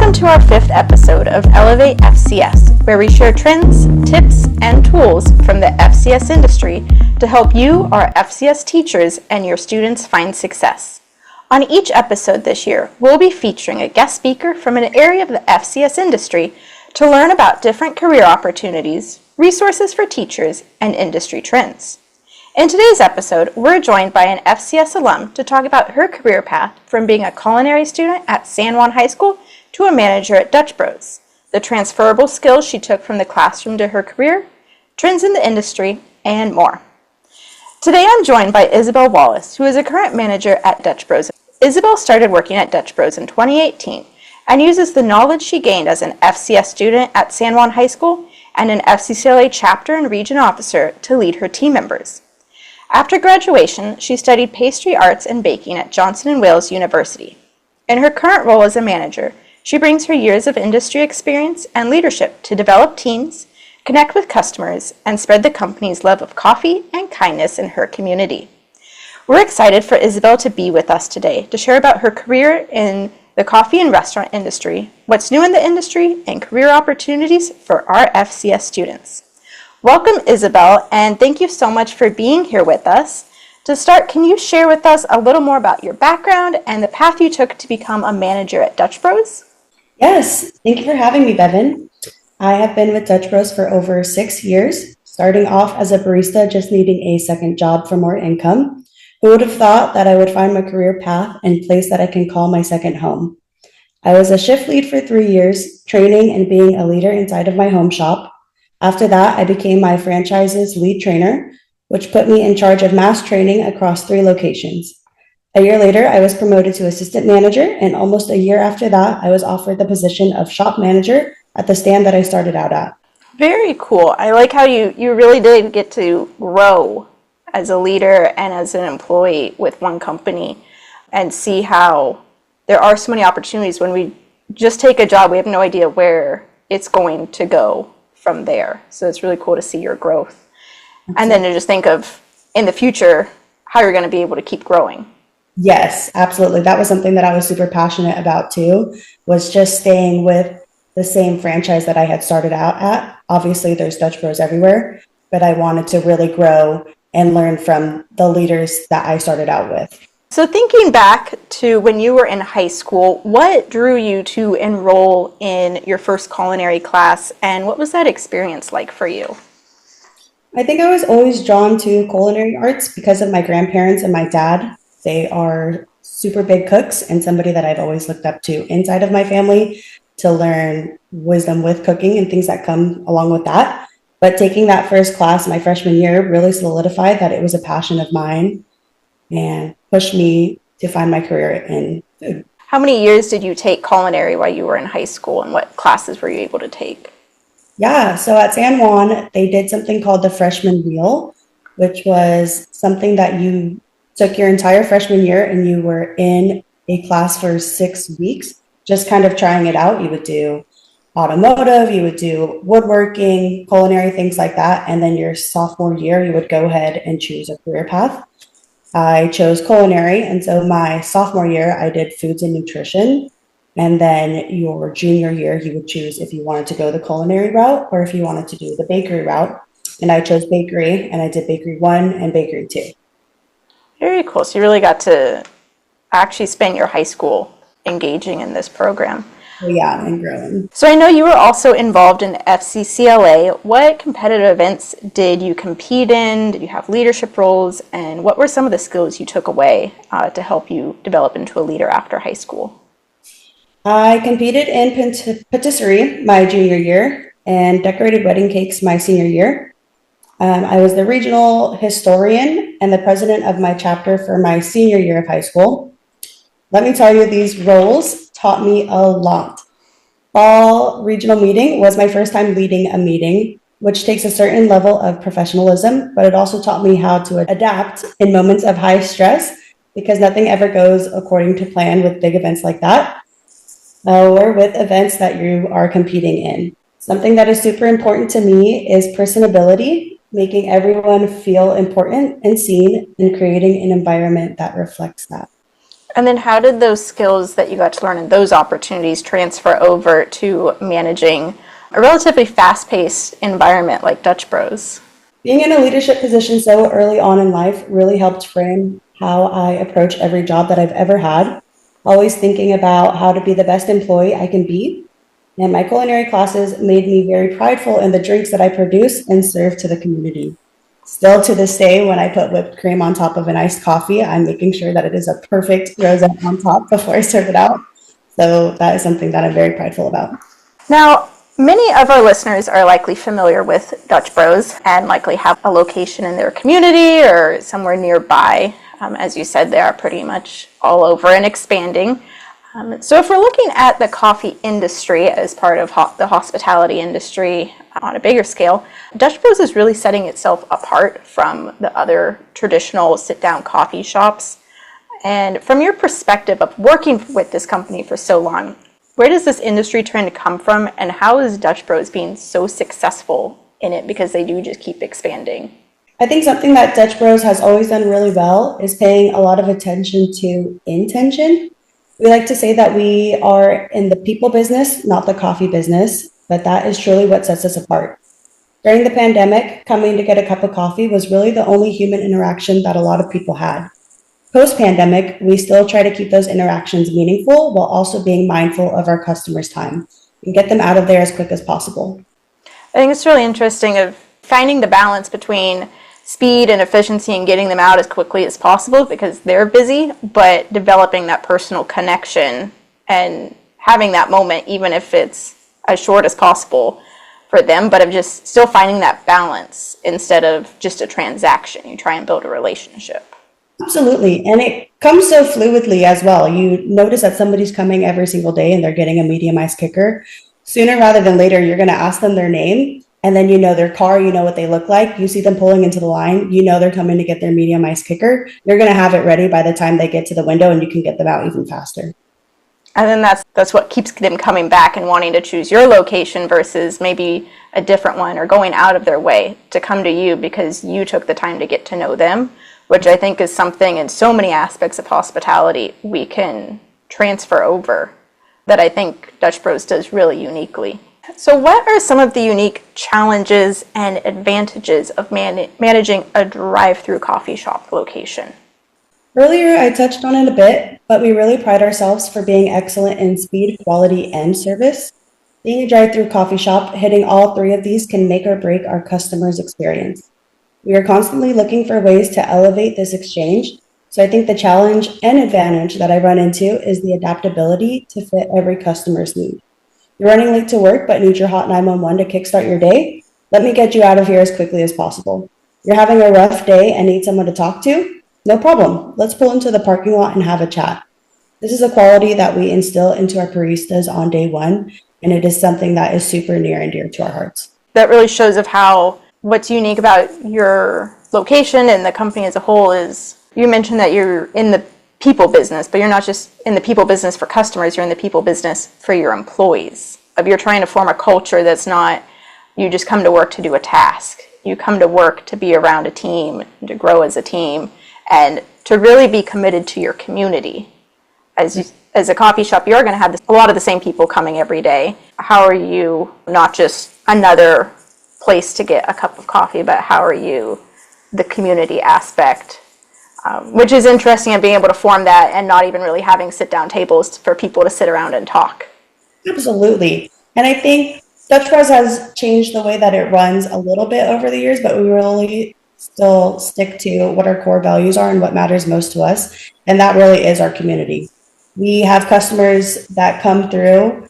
Welcome to our 5th episode of Elevate FCS, where we share trends, tips, and tools from the FCS industry to help you, our FCS teachers, and your students find success. On each episode this year, we'll be featuring a guest speaker from an area of the FCS industry to learn about different career opportunities, resources for teachers, and industry trends. In today's episode, we're joined by an FCS alum to talk about her career path from being a culinary student at San Juan High School to a manager at Dutch Bros, the transferable skills she took from the classroom to her career, trends in the industry, and more. Today I'm joined by Isabel Wallace, who is a current manager at Dutch Bros. Isabel started working at Dutch Bros in 2018 and uses the knowledge she gained as an FCS student at San Juan High School and an FCCLA chapter and region officer to lead her team members. After graduation, she studied pastry arts and baking at Johnson & Wales University. In her current role as a manager, she brings her years of industry experience and leadership to develop teams, connect with customers, and spread the company's love of coffee and kindness in her community. We're excited for Isabel to be with us today to share about her career in the coffee and restaurant industry, what's new in the industry, and career opportunities for our FCS students. Welcome, Isabel, and thank you so much for being here with us. To start, can you share with us a little more about your background and the path you took to become a manager at Dutch Bros? Yes, thank you for having me, Bevan. I have been with Dutch Bros for over 6 years, starting off as a barista, just needing a second job for more income. Who would have thought that I would find my career path and place that I can call my second home? I was a shift lead for 3 years, training and being a leader inside of my home shop. After that, I became my franchise's lead trainer, which put me in charge of mass training across 3 locations. A year later, I was promoted to assistant manager, and almost a year after that, I was offered the position of shop manager at the stand that I started out at. Very cool. I like how you really did get to grow as a leader and as an employee with one company and see how there are so many opportunities. When we just take a job, we have no idea where it's going to go from there. So it's really cool to see your growth. Absolutely. And then to just think of in the future how you're going to be able to keep growing. Yes, absolutely. That was something that I was super passionate about too, was just staying with the same franchise that I had started out at. Obviously there's Dutch Bros everywhere, but I wanted to really grow and learn from the leaders that I started out with. So thinking back to when you were in high school, what drew you to enroll in your first culinary class, and what was that experience like for you? I think I was always drawn to culinary arts because of my grandparents and my dad. They are super big cooks and somebody that I've always looked up to inside of my family to learn wisdom with cooking and things that come along with that. But taking that first class my freshman year really solidified that it was a passion of mine and pushed me to find my career in food. How many years did you take culinary while you were in high school, and what classes were you able to take? Yeah, so at San Juan, they did something called the freshman wheel, which was something that you took your entire freshman year and you were in a class for 6 weeks, just kind of trying it out. You would do automotive, you would do woodworking, culinary, things like that. And then your sophomore year, you would go ahead and choose a career path. I chose culinary. And so my sophomore year, I did foods and nutrition. And then your junior year, you would choose if you wanted to go the culinary route or if you wanted to do the bakery route. And I chose bakery, and I did bakery 1 and bakery 2. Very cool. So you really got to actually spend your high school engaging in this program. Yeah, and growing. So I know you were also involved in FCCLA. What competitive events did you compete in? Did you have leadership roles? And what were some of the skills you took away to help you develop into a leader after high school? I competed in patisserie my junior year and decorated wedding cakes my senior year. I was the regional historian and the president of my chapter for my senior year of high school. Let me tell you, these roles taught me a lot. Fall regional meeting was my first time leading a meeting, which takes a certain level of professionalism, but it also taught me how to adapt in moments of high stress because nothing ever goes according to plan with big events like that or with events that you are competing in. Something that is super important to me is personability, making everyone feel important and seen and creating an environment that reflects that. And then how did those skills that you got to learn in those opportunities transfer over to managing a relatively fast-paced environment like Dutch Bros? Being in a leadership position so early on in life really helped frame how I approach every job that I've ever had, always thinking about how to be the best employee I can be. And my culinary classes made me very prideful in the drinks that I produce and serve to the community. Still to this day, when I put whipped cream on top of an iced coffee, I'm making sure that it is a perfect rosette on top before I serve it out. So that is something that I'm very prideful about. Now, many of our listeners are likely familiar with Dutch Bros and likely have a location in their community or somewhere nearby. As you said, they are pretty much all over and expanding. So if we're looking at the coffee industry as part of the hospitality industry on a bigger scale, Dutch Bros is really setting itself apart from the other traditional sit-down coffee shops. And from your perspective of working with this company for so long, where does this industry trend come from, and how is Dutch Bros being so successful in it, because they do just keep expanding? I think something that Dutch Bros has always done really well is paying a lot of attention to intention. We like to say that we are in the people business, not the coffee business, but that is truly what sets us apart. During the pandemic, coming to get a cup of coffee was really the only human interaction that a lot of people had. Post-pandemic, we still try to keep those interactions meaningful while also being mindful of our customers' time and get them out of there as quick as possible. I think it's really interesting of finding the balance between speed and efficiency and getting them out as quickly as possible because they're busy, but developing that personal connection and having that moment, even if it's as short as possible for them, but of just still finding that balance instead of just a transaction. You try and build a relationship. Absolutely. And it comes so fluidly as well. You notice that somebody's coming every single day and they're getting a medium ice kicker. Sooner rather than later, you're going to ask them their name, and then you know their car, you know what they look like. You see them pulling into the line, you know they're coming to get their medium ice kicker. You're going to have it ready by the time they get to the window, and you can get them out even faster. And then that's what keeps them coming back and wanting to choose your location versus maybe a different one, or going out of their way to come to you because you took the time to get to know them, which I think is something in so many aspects of hospitality we can transfer over that I think Dutch Bros does really uniquely. So what are some of the unique challenges and advantages of managing a drive-through coffee shop location? Earlier, I touched on it a bit, but we really pride ourselves for being excellent in speed, quality, and service. Being a drive-through coffee shop, hitting all three of these can make or break our customers' experience. We are constantly looking for ways to elevate this exchange, so I think the challenge and advantage that I run into is the adaptability to fit every customer's need. You're running late to work but need your hot 911 to kickstart your day? Let me get you out of here as quickly as possible. You're having a rough day and need someone to talk to? No problem. Let's pull into the parking lot and have a chat. This is a quality that we instill into our baristas on day one, and it is something that is super near and dear to our hearts. That really shows of how what's unique about your location and the company as a whole is, you mentioned that you're in the people business, but you're not just in the people business for customers, you're in the people business for your employees. You're trying to form a culture that's not, you just come to work to do a task. You come to work to be around a team, to grow as a team, and to really be committed to your community. As a coffee shop, you're going to have a lot of the same people coming every day. How are you not just another place to get a cup of coffee, but how are you the community aspect? Which is interesting, and being able to form that and not even really having sit-down tables for people to sit around and talk. Absolutely. And I think Dutch Bros has changed the way that it runs a little bit over the years, but we really still stick to what our core values are and what matters most to us. And that really is our community. We have customers that come through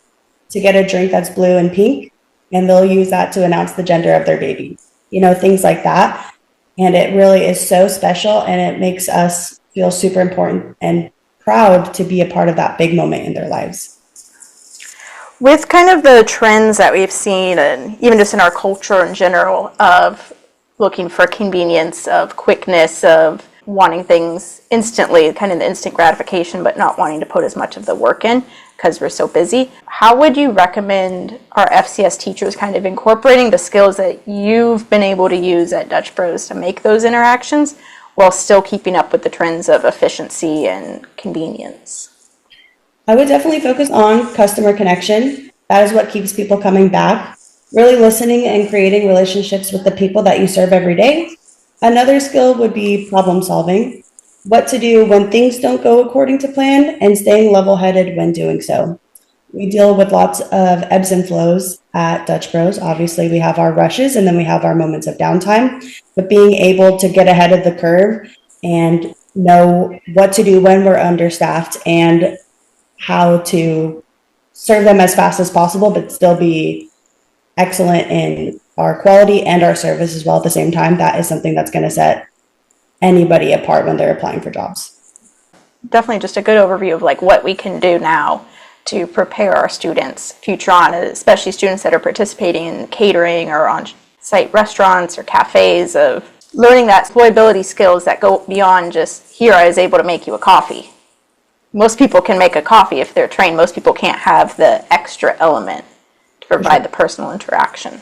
to get a drink that's blue and pink, and they'll use that to announce the gender of their baby. You know, things like that. And it really is so special, and it makes us feel super important and proud to be a part of that big moment in their lives. With kind of the trends that we've seen, and even just in our culture in general, of looking for convenience, of quickness, of wanting things instantly, kind of the instant gratification, but not wanting to put as much of the work in because we're so busy. How would you recommend our FCS teachers kind of incorporating the skills that you've been able to use at Dutch Bros to make those interactions while still keeping up with the trends of efficiency and convenience? I would definitely focus on customer connection. That is what keeps people coming back. Really listening and creating relationships with the people that you serve every day. Another skill would be problem solving. What to do when things don't go according to plan and staying level headed when doing so. We deal with lots of ebbs and flows at Dutch Bros. Obviously, we have our rushes and then we have our moments of downtime. But being able to get ahead of the curve and know what to do when we're understaffed and how to serve them as fast as possible, but still be excellent in our quality and our service as well at the same time. That is something that's going to set anybody apart when they're applying for jobs. Definitely just a good overview of like what we can do now to prepare our students future on, especially students that are participating in catering or on-site restaurants or cafes, of learning that employability skills that go beyond just, here, I was able to make you a coffee. Most people can make a coffee if they're trained. Most people can't have the extra element to provide the personal interaction.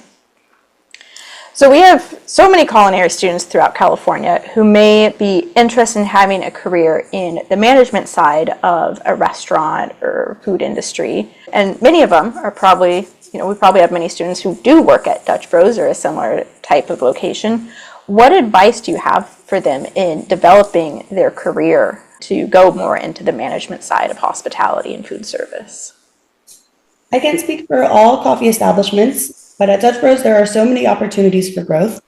So we have so many culinary students throughout California who may be interested in having a career in the management side of a restaurant or food industry. And many of them are probably, we probably have many students who do work at Dutch Bros or a similar type of location. What advice do you have for them in developing their career to go more into the management side of hospitality and food service? I can't speak for all coffee establishments, but at Dutch Bros, there are so many opportunities for growth.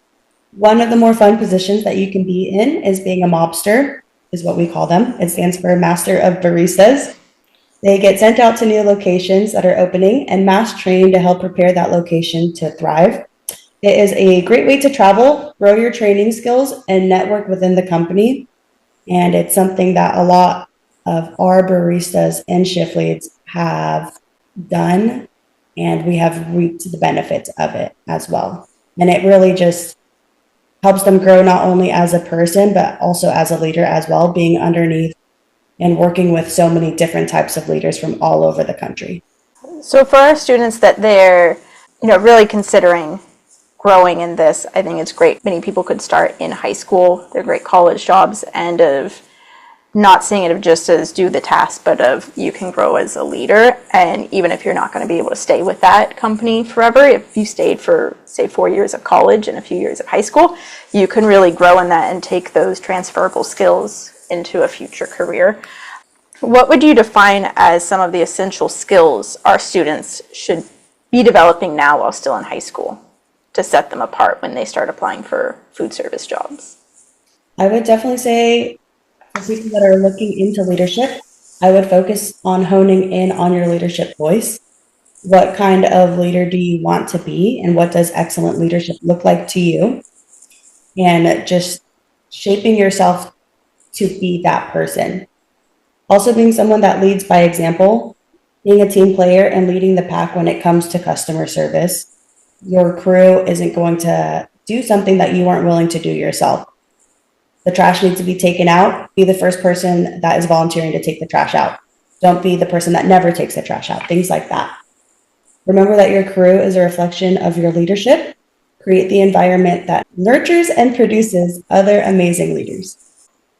One of the more fun positions that you can be in is being a mobster, is what we call them. It stands for Master of Baristas. They get sent out to new locations that are opening and mass trained to help prepare that location to thrive. It is a great way to travel, grow your training skills, and network within the company. And it's something that a lot of our baristas and shift leads have done, and we have reaped the benefits of it as well. And it really just helps them grow not only as a person, but also as a leader as well, being underneath and working with so many different types of leaders from all over the country. So for our students that they're, really considering growing in this, I think it's great. Many people could start in high school. They're great college jobs, and of not seeing it of just as do the task, but of you can grow as a leader. And even if you're not going to be able to stay with that company forever, if you stayed for, say, 4 years of college and a few years of high school, you can really grow in that and take those transferable skills into a future career. What would you define as some of the essential skills our students should be developing now while still in high school to set them apart when they start applying for food service jobs? I would definitely say for people that are looking into leadership, I would focus on honing in on your leadership voice. What kind of leader do you want to be, and what does excellent leadership look like to you? And just shaping yourself to be that person. Also being someone that leads by example, being a team player and leading the pack when it comes to customer service. Your crew isn't going to do something that you aren't willing to do yourself. The trash needs to be taken out. Be the first person that is volunteering to take the trash out. Don't be the person that never takes the trash out. Things like that. Remember that your crew is a reflection of your leadership. Create the environment that nurtures and produces other amazing leaders.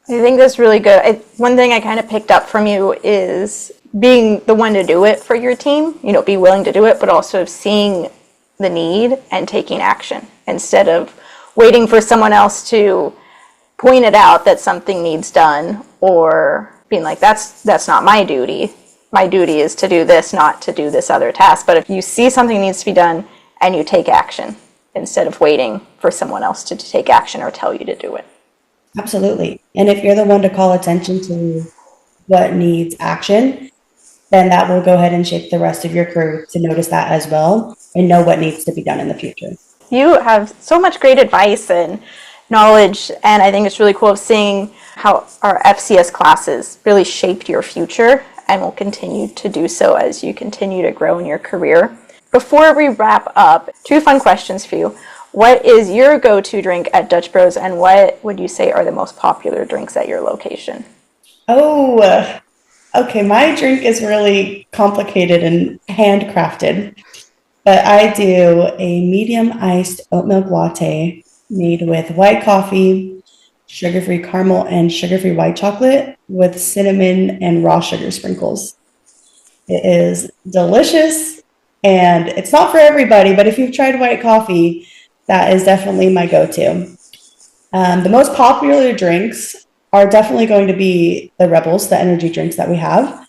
I think that's really good. One thing I kind of picked up from you is being the one to do it for your team, be willing to do it, but also seeing the need and taking action instead of waiting for someone else to point it out that something needs done, or being like, that's not my duty. My duty is to do this, not to do this other task. But if you see something needs to be done and you take action instead of waiting for someone else to take action or tell you to do it. Absolutely. And if you're the one to call attention to what needs action, then that will go ahead and shape the rest of your crew to notice that as well and know what needs to be done in the future. You have so much great advice and knowledge, and I think it's really cool seeing how our FCS classes really shaped your future and will continue to do so as you continue to grow in your career. Before we wrap up, 2 fun questions for you. What is your go-to drink at Dutch Bros, and what would you say are the most popular drinks at your location? Oh, okay. My drink is really complicated and handcrafted, but I do a medium iced oat milk latte made with white coffee, sugar-free caramel and sugar-free white chocolate with cinnamon and raw sugar sprinkles. It is delicious, and it's not for everybody, but if you've tried white coffee, that is definitely my go-to. The most popular drinks are definitely going to be the Rebels, the energy drinks that we have.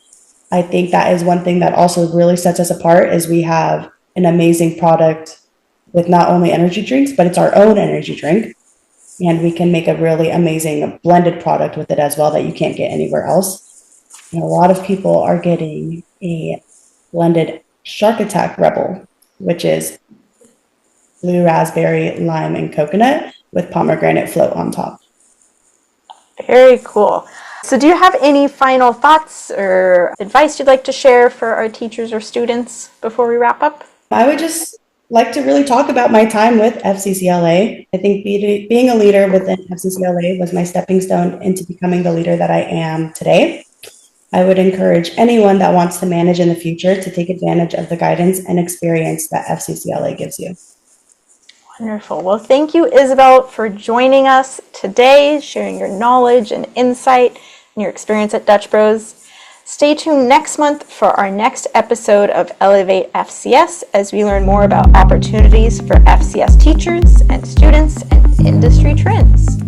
I think that is one thing that also really sets us apart is we have an amazing product with not only energy drinks, but it's our own energy drink. And we can make a really amazing blended product with it as well that you can't get anywhere else. And a lot of people are getting a blended Shark Attack Rebel, which is blue raspberry, lime, and coconut with pomegranate float on top. Very cool. So do you have any final thoughts or advice you'd like to share for our teachers or students before we wrap up? I would just like to really talk about my time with FCCLA. I think being a leader within FCCLA was my stepping stone into becoming the leader that I am today. I would encourage anyone that wants to manage in the future to take advantage of the guidance and experience that FCCLA gives you. Wonderful. Well, thank you, Isabel, for joining us today, sharing your knowledge and insight and your experience at Dutch Bros. Stay tuned next month for our next episode of Elevate FCS as we learn more about opportunities for FCS teachers and students and industry trends.